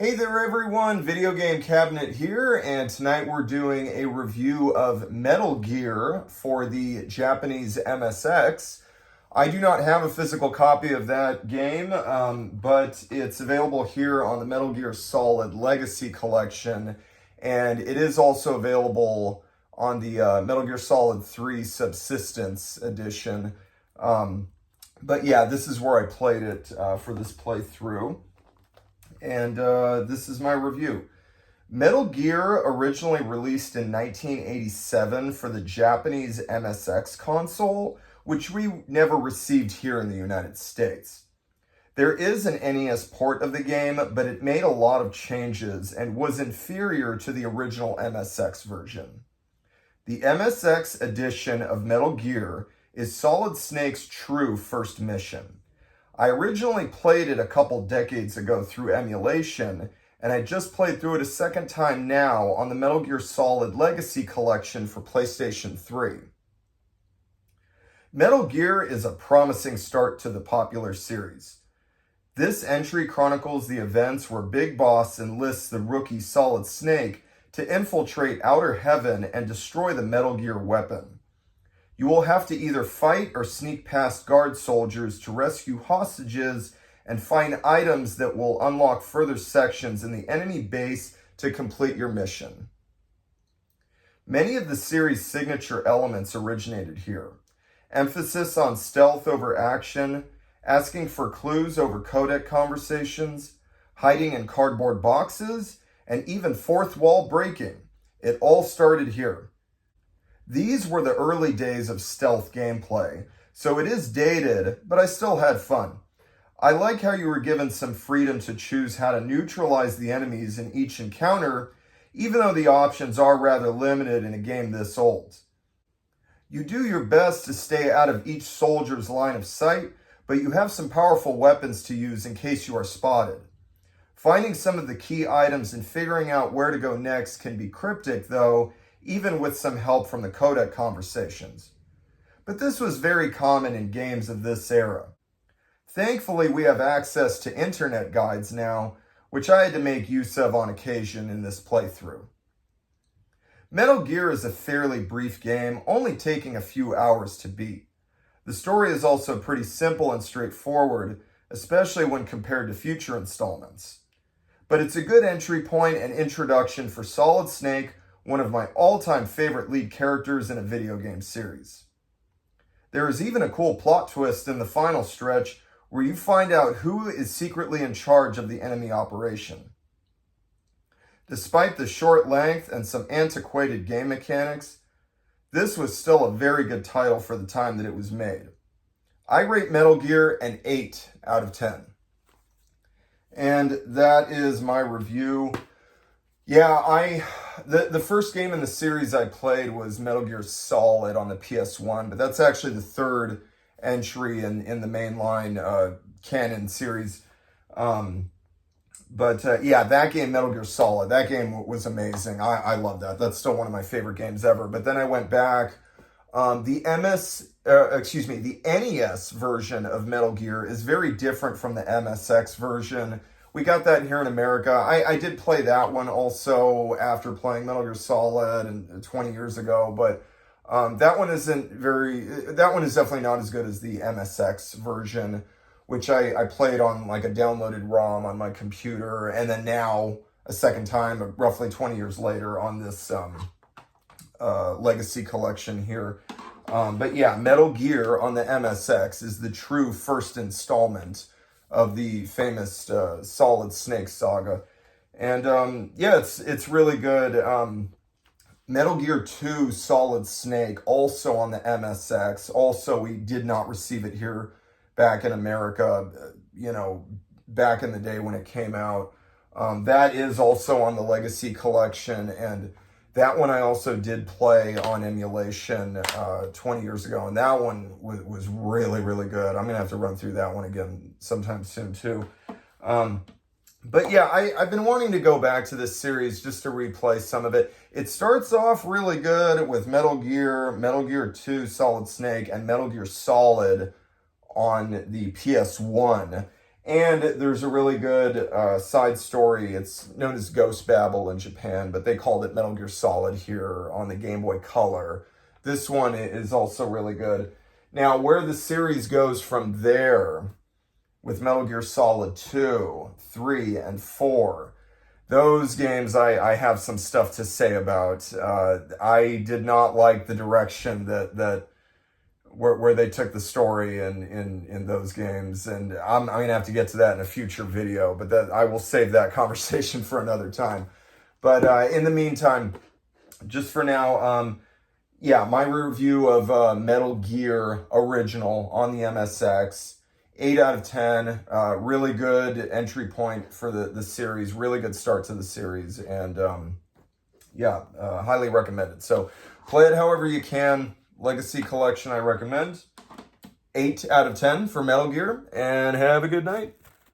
Hey there everyone, Video Game Cabinet here, and tonight we're doing a review of Metal Gear for the Japanese MSX. I do not have a physical copy of that game, but it's available here on the Metal Gear Solid Legacy Collection, and it is also available on the Metal Gear Solid 3 Subsistence Edition. But yeah, this is where I played it for this playthrough. And this is my review. Metal Gear originally released in 1987 for the Japanese MSX console, which we never received here in the United States. There is an NES port of the game, but it made a lot of changes and was inferior to the original MSX version. The MSX edition of Metal Gear is Solid Snake's true first mission. I originally played it a couple decades ago through emulation, and I just played through it a second time now on the Metal Gear Solid Legacy Collection for PlayStation 3. Metal Gear is a promising start to the popular series. This entry chronicles the events where Big Boss enlists the rookie Solid Snake to infiltrate Outer Heaven and destroy the Metal Gear weapon. You will have to either fight or sneak past guard soldiers to rescue hostages and find items that will unlock further sections in the enemy base to complete your mission. Many of the series' signature elements originated here. Emphasis on stealth over action, asking for clues over codec conversations, hiding in cardboard boxes, and even fourth wall breaking. It all started here. These were the early days of stealth gameplay, so it is dated, but I still had fun. I like how you were given some freedom to choose how to neutralize the enemies in each encounter, even though the options are rather limited in a game this old. You do your best to stay out of each soldier's line of sight, but you have some powerful weapons to use in case you are spotted. Finding some of the key items and figuring out where to go next can be cryptic, though, even with some help from the codec conversations. But this was very common in games of this era. Thankfully, we have access to internet guides now, which I had to make use of on occasion in this playthrough. Metal Gear is a fairly brief game, only taking a few hours to beat. The story is also pretty simple and straightforward, especially when compared to future installments. But it's a good entry point and introduction for Solid Snake, one of my all-time favorite lead characters in a video game series. There is even a cool plot twist in the final stretch where you find out who is secretly in charge of the enemy operation. Despite the short length and some antiquated game mechanics, this was still a very good title for the time that it was made. I rate Metal Gear an 8 out of 10. And that is my review. Yeah, the first game in the series I played was Metal Gear Solid on the PS1, but that's actually the third entry in the mainline canon series. Yeah, that game, Metal Gear Solid, that game was amazing. I love that. That's still one of my favorite games ever. But then I went back. The NES version of Metal Gear is very different from the MSX version. We got that here in America. I did play that one also after playing Metal Gear Solid and 20 years ago, but that one is definitely not as good as the MSX version, which I played on like a downloaded ROM on my computer, and then now a second time, roughly 20 years later, on this Legacy Collection here. But yeah, Metal Gear on the MSX is the true first installment of the famous Solid Snake saga. And yeah, it's really good. Metal Gear 2 Solid Snake, also on the MSX. Also, we did not receive it here back in America, back in the day when it came out. That is also on the Legacy Collection, and that one I also did play on emulation 20 years ago, and that one was really, really good. I'm going to have to run through that one again sometime soon, too. But yeah, I've been wanting to go back to this series just to replay some of it. It starts off really good with Metal Gear 2 Solid Snake, and Metal Gear Solid on the PS1. And there's a really good side story. It's known as Ghost Babel in Japan, but they called it Metal Gear Solid here on the Game Boy Color. This one is also really good. Now, where the series goes from there with Metal Gear Solid 2, 3, and 4, those games I have some stuff to say about. I did not like the direction that where they took the story in those games, and I'm gonna have to get to that in a future video, but that I will save that conversation for another time. But in the meantime, just for now, yeah, my review of Metal Gear Original on the MSX, 8 out of 10, really good entry point for the series, really good start to the series, and yeah, highly recommended. So play it however you can. Legacy Collection, I recommend. 8 out of 10 for Metal Gear, and have a good night.